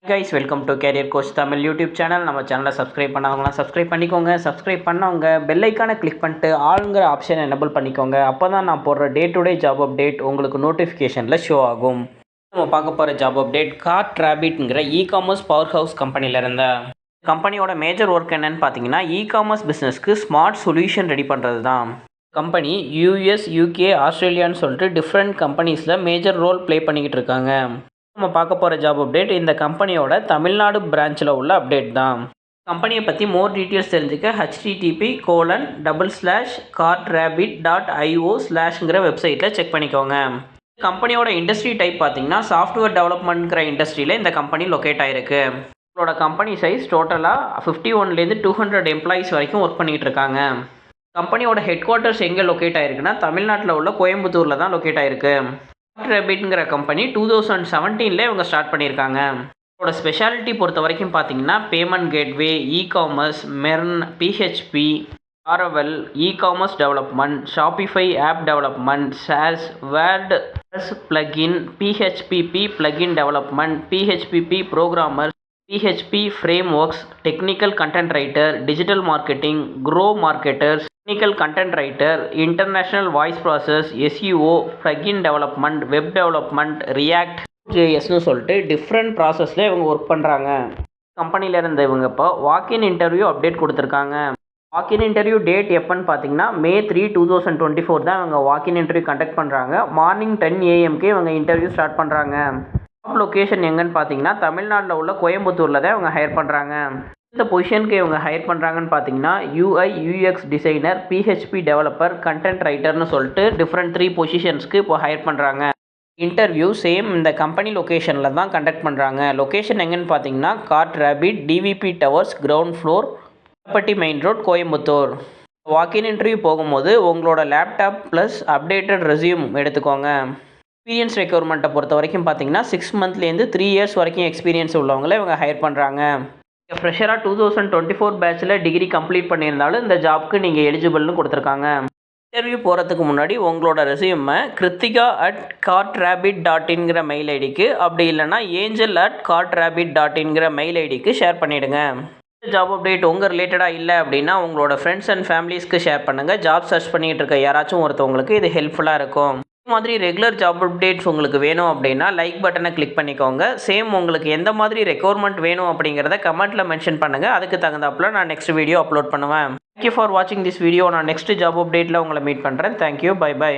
Guys welcome to career coach Tamil YouTube channel. நம்ம சேனலை subscribe பண்ணாதவங்களாம் சப்ஸ்கிரைப் பண்ணிக்கோங்க. சப்ஸ்கிரைப் பண்ணவங்க பெல் ஐக்கானை கிளிக் பண்ணிட்டு ஆளுங்கிற ஆப்ஷனை எனபிள் பண்ணிக்கோங்க. அப்போ தான் நான் போடுற day to day job update உங்களுக்கு நோட்டிஃபிகேஷனில் ஷோ ஆகும். நம்ம பார்க்க போகிற ஜாப் அப்டேட் கார்ட் ராபிட்ங்கிற இ-காமர்ஸ் பவர் ஹவுஸ் கம்பெனியில் இருந்த கம்பெனியோட மேஜர் ஒர்க் என்னன்னு பார்த்தீங்கன்னா இ-காமர்ஸ் பிஸ்னஸ்க்கு ஸ்மார்ட் சொல்யூஷன் ரெடி பண்ணுறது தான். கம்பெனி யூஎஸ், யூகே, ஆஸ்திரேலியான்னு சொல்லிட்டு டிஃப்ரெண்ட் கம்பெனிஸில் மேஜர் ரோல் ப்ளே பண்ணிக்கிட்டு இருக்காங்க. நம்ம பார்க்க போகிற ஜாப் அப்டேட் இந்த கம்பெனியோட தமிழ்நாடு பிரான்ச்சில் உள்ள அப்டேட் தான். கம்பெனியை பற்றி மோர் டீட்டெயில்ஸ் தெரிஞ்சுக்க http://cartrabbit.io/ங்கிற வெப்சைட்டில் செக் பண்ணிக்கோங்க. கம்பெனியோட இண்டஸ்ட்ரி டைப் பார்த்தீங்கன்னா சாஃப்ட்வேர் டெவலப்மெண்ட்ங்கிற இண்டஸ்ட்ரியில் இந்த கம்பெனி லொக்கேட் ஆகிருக்கு. உங்களோட கம்பெனி சைஸ் டோட்டலாக 51லேருந்து 200 எம்ப்ளாயிஸ் வரைக்கும் ஒர்க் பண்ணிகிட்டு இருக்காங்க. கம்பெனியோட ஹெட் குவார்ட்டர்ஸ் எங்கே லொக்கேட் ஆகிருக்குன்னா தமிழ்நாட்டில் உள்ள கோயம்புத்தூரில் தான் லொக்கேட் ஆகிருக்கு. ராபிட்ங்கிற கம்பெனி 2017 இவங்க ஸ்டார்ட் பண்ணியிருக்காங்க. இதோட ஸ்பெஷாலிட்டி பொறுத்த வரைக்கும் பார்த்தீங்கன்னா payment gateway, e-commerce, MERN, PHP, Laravel, e-commerce development, Shopify app development, SaaS, word plugin, PHP plugin development, PHP programmer, PHP frameworks, technical content writer, digital marketing, grow marketers, technical content writer, international voice process, SEO, plugin development, web development, React, JSனு சொல்லிட்டு different ப்ராசஸில் இவங்க work பண்ணுறாங்க. கம்பெனியில் இருந்த இவங்க இப்போ வாக்கின் interview update கொடுத்துருக்காங்க. வாக்கின் interview date எப்போன்னு பார்த்தீங்கன்னா May 3, 2024 தான் இவங்க வாக்கின் இன்டர்வியூ கண்டக்ட் பண்ணுறாங்க. மார்னிங் 10 AM இவங்க இன்டர்வியூ ஸ்டார்ட் பண்ணுறாங்க. ஜாப் லொக்கேஷன் எங்கன்னு பார்த்தீங்கன்னா தமிழ்நாட்டில் உள்ள கோயம்புத்தூரில் தான் இவங்க ஹையர் பண்ணுறாங்க. இந்த பொசிஷனுக்கு இவங்க ஹையர் பண்ணுறாங்கன்னு பார்த்தீங்கன்னா UI UX designer, PHP developer, content ரைட்டர்னு சொல்லிட்டு டிஃப்ரெண்ட் 3 பொசிஷன்ஸ்க்கு இப்போ ஹையர் பண்ணுறாங்க. இன்டர்வியூ சேம் இந்த கம்பெனி லொக்கேஷனில் தான் கண்டக்ட் பண்ணுறாங்க. லொக்கேஷன் எங்கன்னு பார்த்தீங்கன்னா Cart Rabbit, DVP towers, ground floor, Patti main road, Coimbatore. Walk-in interview போகும்போது உங்களோட லேப்டாப் ப்ளஸ் அப்டேட்டட் ரெஸ்யூம் எடுத்துக்கோங்க. எக்ஸ்பீரியன்ஸ் ரெக்யர்மெண்ட்டை பொறுத்த வரைக்கும் பார்த்தீங்கன்னா 6 மந்த்லேருந்து 3 இயர்ஸ் வரைக்கும் எக்ஸ்பீரியன்ஸ் உள்ளவங்களே இவங்க ஹையர் பண்ணுறாங்க. நீங்கள் ஃப்ரெஷராக 2024 பேட்சில் டிகிரி கம்ப்ளீட் பண்ணியிருந்தாலும் இந்த ஜாப்க்கு நீங்கள் எலிஜிபிள்னு கொடுத்துருக்காங்க. இன்டர்வியூ போகிறதுக்கு முன்னாடி உங்களோட ரெஸ்யூமை kritika@cartrabbit.inங்கிற மெயில் ஐடிக்கு, அப்படி இல்லைனா angel@cartrabbit.inங்கிற மெயில் ஐடிக்கு ஷேர் பண்ணிவிடுங்க. ஜாப் அப்டேட் உங்கள் ரிலேட்டடாக இல்லை அப்படின்னா உங்களோட ஃப்ரெண்ட்ஸ் அண்ட் ஃபேமிலிஸ்க்கு ஷேர் பண்ணுங்கள். ஜாப் சர்ச் பண்ணிகிட்டு இருக்க யாராச்சும் ஒருத்தவங்களுக்கு இது ஹெல்ப்ஃபுல்லாக இருக்கும். இந்த மாதிரி ரெகுலர் ஜாப் அப்டேட்ஸ் உங்களுக்கு வேணும் அப்படின்னா லைக் பட்டனை கிளிக் பண்ணிக்கோங்க. சேம் உங்களுக்கு எந்த மாதிரி ரெக்யர்மெண்ட் வேணும் அப்படிங்கிறத கமெண்ட்டில் மென்ஷன் பண்ணுங்கள். அதுக்கு தகுந்தாப்புல நான் நெக்ஸ்ட் வீடியோ அப்லோட் பண்ணுவேன். தேங்க்யூ ஃபார் வாட்சிங் திஸ் வீடியோ. நான் நெக்ஸ்ட் ஜாப் அப்டேட்டில் உங்களை மீட் பண்ணுறேன். Thank you, bye by.